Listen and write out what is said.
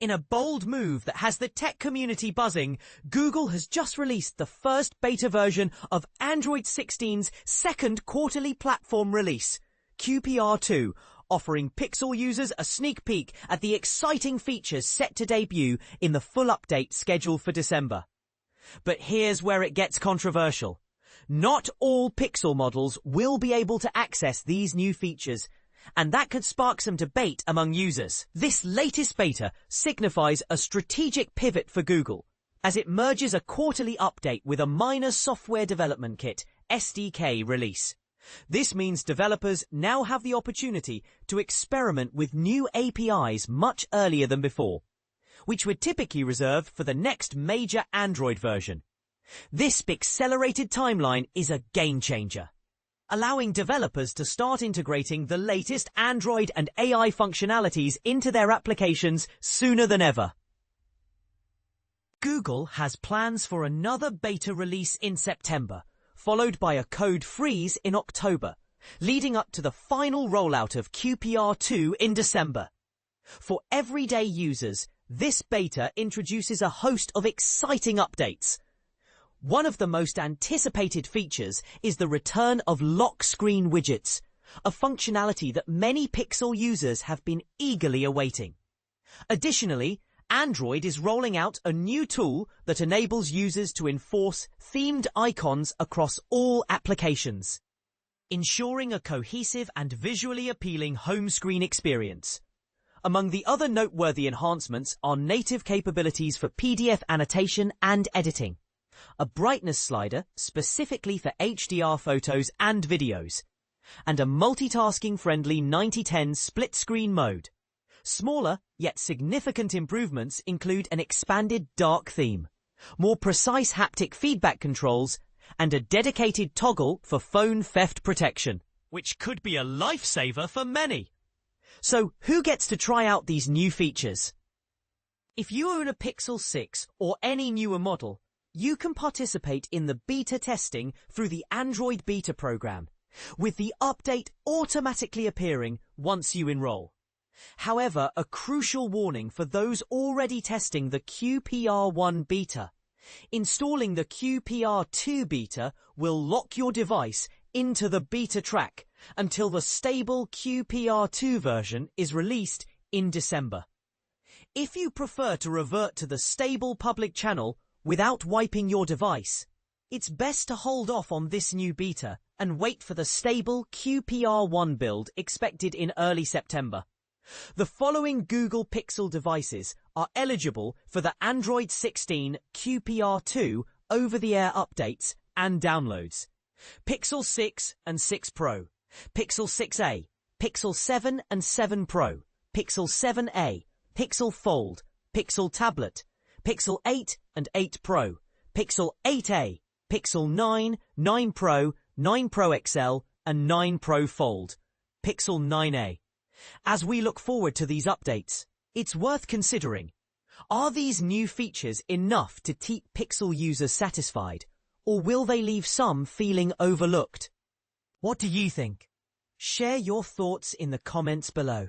In a bold move that has the tech community buzzing, Google has just released the first beta version of Android 16's second quarterly platform release, QPR2, offering Pixel users a sneak peek at the exciting features set to debut in the full update scheduled for December. But here's where it gets controversial. Not all Pixel models will be able to access these new features, and that could spark some debate among users. This latest beta signifies a strategic pivot for Google, as it merges a quarterly update with a minor software development kit (SDK) release. This means developers now have the opportunity to experiment with new APIs much earlier than before, which were typically reserved for the next major Android version. This accelerated timeline is a game changer, allowing developers to start integrating the latest Android and AI functionalities into their applications sooner than ever. Google has plans for another beta release in September, followed by a code freeze in October, leading up to the final rollout of QPR2 in December. For everyday users, this beta introduces a host of exciting updates. One of the most anticipated features is the return of lock screen widgets, a functionality that many Pixel users have been eagerly awaiting. Additionally, Android is rolling out a new tool that enables users to enforce themed icons across all applications, ensuring a cohesive and visually appealing home screen experience. Among the other noteworthy enhancements are native capabilities for PDF annotation and editing, a brightness slider specifically for HDR photos and videos, and a multitasking-friendly 90:10 split-screen mode. Smaller, yet significant improvements include an expanded dark theme, more precise haptic feedback controls, and a dedicated toggle for phone theft protection, which could be a lifesaver for many. So, who gets to try out these new features? If you own a Pixel 6 or any newer model, you can participate in the beta testing through the Android Beta program, with the update automatically appearing once you enroll. However, a crucial warning for those already testing the QPR1 beta. Installing the QPR2 beta will lock your device into the beta track until the stable QPR2 version is released in December. If you prefer to revert to the stable public channel without wiping your device, it's best to hold off on this new beta and wait for the stable QPR1 build expected in early September. The following Google Pixel devices are eligible for the Android 16 QPR2 over-the-air updates and downloads: Pixel 6 and 6 Pro, Pixel 6a, Pixel 7 and 7 Pro, Pixel 7a, Pixel Fold, Pixel Tablet, Pixel 8 and 8 Pro, Pixel 8a, Pixel 9, 9 Pro, 9 Pro XL and 9 Pro Fold, Pixel 9a. As we look forward to these updates, it's worth considering, are these new features enough to keep Pixel users satisfied, or will they leave some feeling overlooked? What do you think? Share your thoughts in the comments below.